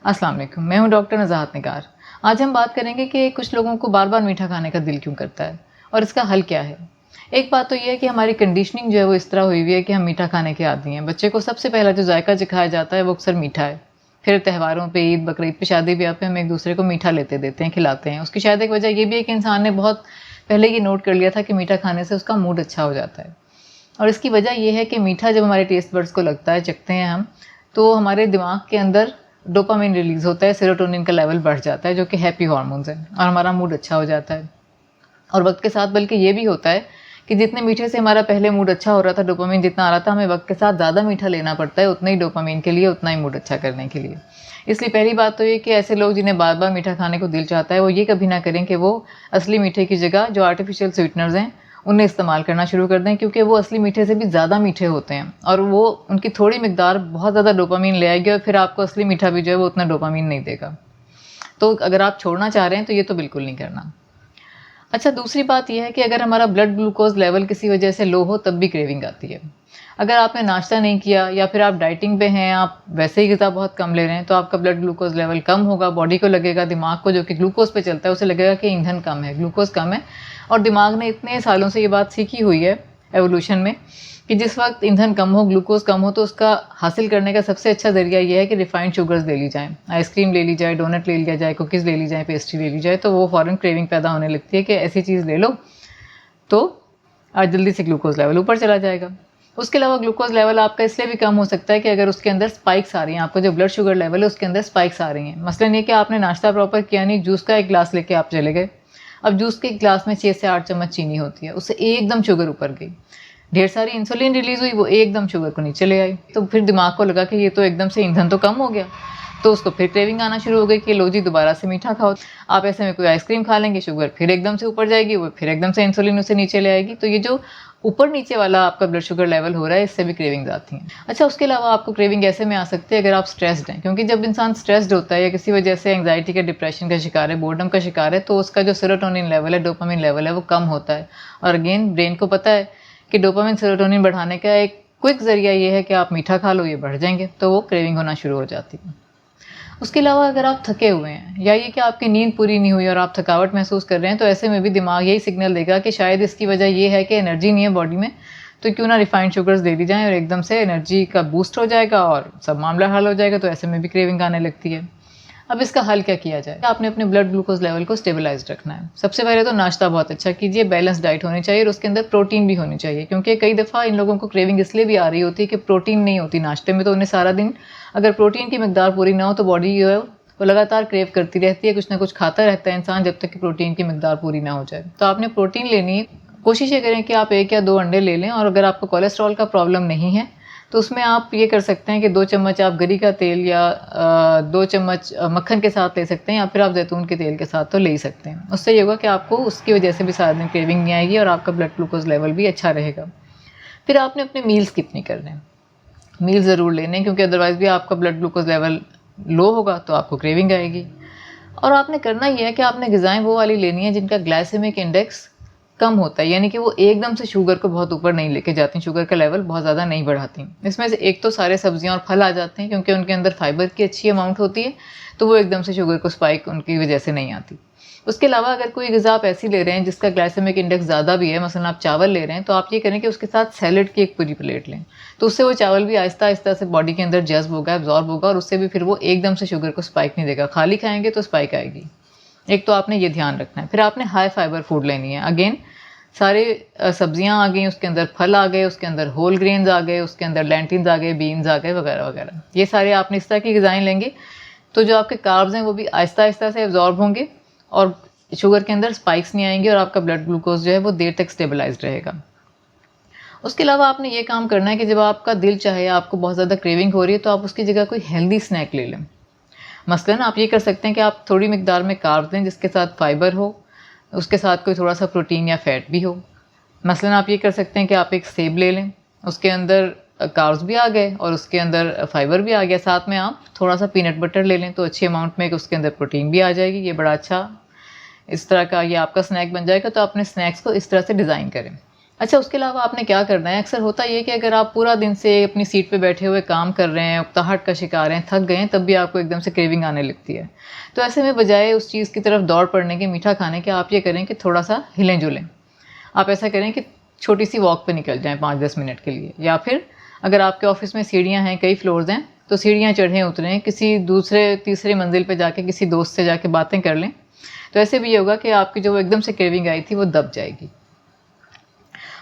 अस्सलाम वालेकुम, मैं हूँ डॉक्टर नज़ाहत निगार। आज हम बात करेंगे कि कुछ लोगों को बार-बार मीठा खाने का दिल क्यों करता है और इसका हल क्या है। एक बात तो ये है कि हमारी कंडीशनिंग जो है वो इस तरह हुई हुई है कि हम मीठा खाने के आदी हैं। बच्चे को सबसे पहला जो जायका सिखाया जाता है वो अक्सर मीठा है। फिर त्योहारों पे, ईद, बकरीद पे, शादी-ब्याह पे हम एक-दूसरे को मीठा लेते देते हैं, खिलाते हैं। उसकी शायद एक वजह ये भी है कि इंसान ने बहुत पहले ये नोट कर लिया था कि मीठा खाने से उसका मूड अच्छा हो जाता है। और इसकी वजह ये है कि मीठा जब हमारे टेस्ट बड्स को लगता है, चखते हैं हम, तो हमारे दिमाग के अंदर डोपामाइन रिलीज़ होता है, सेरोटोनिन का लेवल बढ़ जाता है जो कि हैप्पी हार्मोन्स हैं और हमारा मूड अच्छा हो जाता है। और वक्त के साथ बल्कि ये भी होता है कि जितने मीठे से हमारा पहले मूड अच्छा हो रहा था, डोपामाइन जितना आ रहा था, हमें वक्त के साथ ज़्यादा मीठा लेना पड़ता है उतना ही डोपामाइन के लिए, उतना ही मूड अच्छा करने के लिए। इसलिए पहली बात तो ये कि ऐसे लोग जिन्हें बार बार मीठा खाने को दिल चाहता है वो ये कभी ना करें कि वो असली मीठे की जगह जो आर्टिफिशियल स्वीटनर्स हैं उन्हें इस्तेमाल करना शुरू कर दें, क्योंकि वो असली मीठे से भी ज़्यादा मीठे होते हैं और वो उनकी थोड़ी मिकदार बहुत ज़्यादा डोपामाइन ले आएगी और फिर आपको असली मीठा भी जो है वो उतना डोपामाइन नहीं देगा। तो अगर आप छोड़ना चाह रहे हैं तो ये तो बिल्कुल नहीं करना। अच्छा, दूसरी बात ये है कि अगर हमारा ब्लड ग्लूकोज लेवल किसी वजह से लो हो तब भी क्रेविंग आती है। अगर आपने नाश्ता नहीं किया या फिर आप डाइटिंग पे हैं, आप वैसे ही ग़िज़ा बहुत कम ले रहे हैं, तो आपका ब्लड ग्लूकोज लेवल कम होगा। बॉडी को लगेगा, दिमाग को जो कि ग्लूकोज पे चलता है उसे लगेगा कि ईंधन कम है, ग्लूकोज कम है। और दिमाग ने इतने सालों से ये बात सीखी हुई है एवोल्यूशन में कि जिस वक्त ईंधन कम हो, ग्लूकोज कम हो, तो उसका हासिल करने का सबसे अच्छा ज़रिया ये है कि रिफाइंड शुगर्स ले ली जाएँ, आइसक्रीम ले ली जाए, डोनट ले लिया जाए, कुकीज़ ले ली जाए, पेस्ट्री ले ली जाए, तो वो फ़ौरन क्रेविंग पैदा होने लगती है कि ऐसी चीज़ ले लो तो जल्दी से ग्लूकोज लेवल ऊपर चला जाएगा। उसके अलावा ग्लूकोज लेवल आपका इसलिए भी कम हो सकता है कि अगर उसके अंदर स्पाइक्स आ रही हैं, आपका जो ब्लड शुगर लेवल है उसके अंदर स्पाइक्स आ रही हैं। मसलन ये कि आपने नाश्ता प्रॉपर किया नहीं, जूस का एक गिलास लेके आप चले गए। अब जूस के गिलास में 6 से 8 चम्मच चीनी होती है, उससे एकदम शुगर ऊपर गई, ढेर सारी इंसुलिन रिलीज़ हुई, वो एकदम शुगर को नीचे ले आई। तो फिर दिमाग को लगा कि ये तो एकदम से ईंधन तो कम हो गया, तो उसको फिर क्रेविंग आना शुरू हो गई कि लो जी दोबारा से मीठा खाओ। आप ऐसे में कोई आइसक्रीम खा लेंगे, शुगर फिर एकदम से ऊपर जाएगी, वो फिर एकदम से इंसुलिन उसे नीचे ले आएगी। तो ये जो ऊपर नीचे वाला आपका ब्लड शुगर लेवल हो रहा है, इससे भी क्रेविंग्स आती हैं। अच्छा, उसके अलावा आपको क्रेविंग ऐसे में आ सकती है अगर आप स्ट्रेस्ड हैं, क्योंकि जब इंसान स्ट्रेस्ड होता है या किसी वजह से एंग्जाइटी का, डिप्रेशन का शिकार है, बोर्डम का शिकार है, तो उसका जो सेरोटोनिन लेवल है, डोपामिन लेवल है, वो कम होता है। और अगेन ब्रेन को पता है कि डोपामिन सेरोटोनिन बढ़ाने का एक क्विक ज़रिया ये है कि आप मीठा खा लो, ये बढ़ जाएंगे, तो वो क्रेविंग होना शुरू हो जाती है। उसके अलावा अगर आप थके हुए हैं या ये कि आपकी नींद पूरी नहीं हुई और आप थकावट महसूस कर रहे हैं, तो ऐसे में भी दिमाग यही सिग्नल देगा कि शायद इसकी वजह ये है कि एनर्जी नहीं है बॉडी में, तो क्यों ना रिफाइंड शुगर्स दे दी जाएँ और एकदम से एनर्जी का बूस्ट हो जाएगा और सब मामला हल हो जाएगा। तो ऐसे में भी क्रेविंग आने लगती है। अब इसका हल क्या किया जाए? आपने अपने ब्लड ग्लूकोज लेवल को स्टेबलाइज्ड रखना है। सबसे पहले तो नाश्ता बहुत अच्छा कीजिए, बैलेंस डाइट होनी चाहिए और उसके अंदर प्रोटीन भी होनी चाहिए, क्योंकि कई दफ़ा इन लोगों को क्रेविंग इसलिए भी आ रही होती है कि प्रोटीन नहीं होती नाश्ते में, तो उन्हें सारा दिन अगर प्रोटीन की मिकदार पूरी ना हो तो बॉडी जो है वो लगातार क्रेव करती रहती है, कुछ ना कुछ खाता रहता है इंसान जब तक कि प्रोटीन की मिकदार पूरी ना हो जाए। तो आपने प्रोटीन लेनी है, कोशिश ये करें कि आप 1 या 2 अंडे ले लें। और अगर आपको कोलेस्ट्रॉल का प्रॉब्लम नहीं है तो उसमें आप ये कर सकते हैं कि 2 चम्मच आप गरी का तेल या 2 चम्मच मक्खन के साथ ले सकते हैं, या फिर आप जैतून के तेल के साथ तो ले ही सकते हैं। उससे ये होगा कि आपको उसकी वजह से भी सारा दिन क्रेविंग नहीं आएगी और आपका ब्लड ग्लूकोज लेवल भी अच्छा रहेगा। फिर आपने अपने मील स्किप नहीं करने, मील ज़रूर लेने, क्योंकि अदरवाइज़ भी आपका ब्लड ग्लूकोज लेवल लो होगा तो आपको क्रेविंग आएगी। और आपने करना ये है कि आपने ग़िज़ाएँ वो वाली लेनी है जिनका ग्लाइसेमिक इंडेक्स कम होता है, यानी कि वो एकदम से शुगर को बहुत ऊपर नहीं लेके जाती, शुगर का लेवल बहुत ज़्यादा नहीं बढ़ाती। इसमें से एक तो सारे सब्जियां और फल आ जाते हैं, क्योंकि उनके अंदर फाइबर की अच्छी अमाउंट होती है, तो वो एकदम से शुगर को स्पाइक उनकी वजह से नहीं आती। उसके अलावा अगर कोई ग़िज़ा आप ऐसी ले रहे हैं जिसका ग्लाइसेमिक इंडेक्स ज़्यादा भी है, मसलन आप चावल ले रहे हैं, तो आप ये करें कि उसके साथ सैलड की एक पूरी प्लेट लें, तो उससे वो चावल भी आहिस्ता आहिस्ता से बॉडी के अंदर जज़्ब होगा, एब्जॉर्ब होगा और उससे भी फिर वो एकदम से शुगर को स्पाइक नहीं देगा। खाली खाएंगे तो स्पाइक आएगी। एक तो आपने ये ध्यान रखना है। फिर आपने हाई फाइबर फूड लेनी है। अगेन सारे सब्जियां आ गई, उसके अंदर फल आ गए, उसके अंदर होल ग्रेन्स आ गए, उसके अंदर लेंटिल्स आ गए, बीन्स आ गए, वगैरह वगैरह। ये सारे आपने इस तरह की ग़िज़ाएँ लेंगे तो जो आपके कार्ब्स हैं वो भी आहिस्ता आहिस्ता से एब्जॉर्ब होंगे और शुगर के अंदर स्पाइक्स नहीं आएंगे और आपका ब्लड ग्लूकोज जो है वो देर तक स्टेबलाइज्ड रहेगा। उसके अलावा आपने ये काम करना है कि जब आपका दिल चाहे, आपको बहुत ज़्यादा क्रेविंग हो रही है, तो आप उसकी जगह कोई हेल्दी स्नैक ले लें। मसलन आप ये कर सकते हैं कि आप थोड़ी मिकदार में कार्ब्स दें जिसके साथ फाइबर हो, उसके साथ कोई थोड़ा सा प्रोटीन या फैट भी हो। मसलन आप ये कर सकते हैं कि आप एक सेब ले लें, उसके अंदर कार्ब्स भी आ गए और उसके अंदर फाइबर भी आ गया, साथ में आप थोड़ा सा पीनट बटर ले लें, तो अच्छी अमाउंट में उसके अंदर प्रोटीन भी आ जाएगी। ये बड़ा अच्छा इस तरह का ये आपका स्नैक बन जाएगा। तो अपने स्नैक्स को इस तरह से डिज़ाइन करें अच्छा, उसके अलावा आपने क्या करना है, अक्सर होता ये है कि अगर आप पूरा दिन से अपनी सीट पे बैठे हुए काम कर रहे हैं, उकताहट का शिकार हैं, थक गए हैं, तब भी आपको एकदम से क्रेविंग आने लगती है। तो ऐसे में बजाय उस चीज़ की तरफ दौड़ पड़ने के मीठा खाने के, आप ये करें कि थोड़ा-सा हिलें-जुलें। आप ऐसा करें कि छोटी-सी वॉक पे निकल जाएँ 5-10 मिनट के लिए, या फिर अगर आपके ऑफ़िस में सीढ़ियाँ हैं, कई फ्लोर्स हैं, तो सीढ़ियाँ चढ़ें-उतरें, किसी दूसरे तीसरे मंजिल पे जाके किसी दोस्त से जाके बातें कर लें। तो ऐसे भी ये होगा कि आपकी जो एकदम से क्रेविंग आई थी वो दब जाएगी।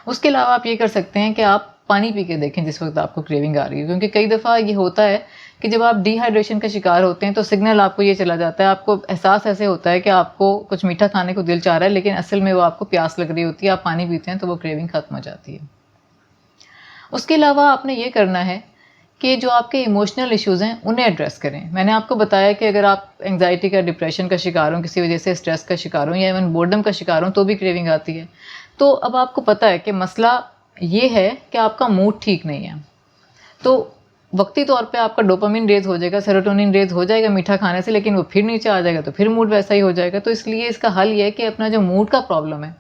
उसके अलावा आप ये कर सकते हैं कि आप पानी पी के देखें जिस वक़्त आपको क्रेविंग आ रही है, क्योंकि कई दफ़ा ये होता है कि जब आप डिहाइड्रेशन का शिकार होते हैं तो सिग्नल आपको ये चला जाता है, आपको एहसास ऐसे होता है कि आपको कुछ मीठा खाने को दिल चाह रहा है, लेकिन असल में वो आपको प्यास लग रही होती है, आप पानी पीते हैं तो वो क्रेविंग ख़त्म हो जाती है। उसके अलावा आपने ये करना है कि जो आपके इमोशनल इश्यूज़ हैं उन्हें एड्रेस करें। मैंने आपको बताया कि अगर आप एंग्ज़ायटी का, डिप्रेशन का शिकार हों, किसी वजह से स्ट्रेस का शिकार हों या इवन बोर्डम का शिकार हों, तो भी क्रेविंग आती है। तो अब आपको पता है कि मसला ये है कि आपका मूड ठीक नहीं है। तो वक्ती तौर पे आपका डोपामिन रेज़ हो जाएगा, सेरोटोनिन रेज़ हो जाएगा मीठा खाने से, लेकिन वो फिर नीचे आ जाएगा तो फिर मूड वैसा ही हो जाएगा। तो इसलिए इसका हल ये है कि अपना जो मूड का प्रॉब्लम है,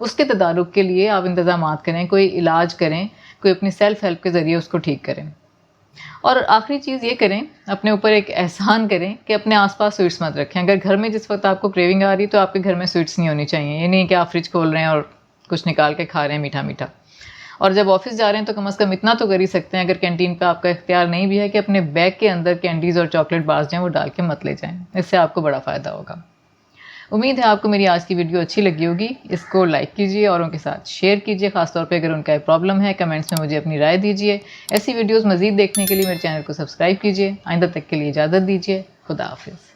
उसके तदारुक के लिए आप इंतज़ामात करें, कोई इलाज करें, कोई अपनी सेल्फ हेल्प के ज़रिए उसको ठीक करें। और आखिरी चीज़ ये करें, अपने ऊपर एक एहसान करें कि अपने आस-पास स्वीट्स मत रखें। अगर घर में जिस वक़्त आपको क्रेविंग आ रही है तो आपके घर में स्वीट्स नहीं होनी चाहिए। ये नहीं कि आप फ्रिज खोल रहे हैं और कुछ निकाल के खा रहे हैं मीठा-मीठा। और जब ऑफ़िस जा रहे हैं तो कम से कम इतना तो कर ही सकते हैं, अगर कैंटीन पे आपका इख्तियार नहीं भी है, कि अपने बैग के अंदर कैंडीज़ और चॉकलेट बार्स जो हैं वो डाल के मत ले जाएँ। इससे आपको बड़ा फ़ायदा होगा। उम्मीद है आपको मेरी आज की वीडियो अच्छी लगी होगी। इसको लाइक कीजिए, औरों के साथ शेयर कीजिए, ख़ासतौर पे अगर उनका प्रॉब्लम है। कमेंट्स में मुझे अपनी राय दीजिए। ऐसी वीडियोज़ मज़ीद देखने के लिए मेरे चैनल को सब्सक्राइब कीजिए। आइंदा तक के लिए इजाज़त दीजिए। खुदा हाफ़िज़।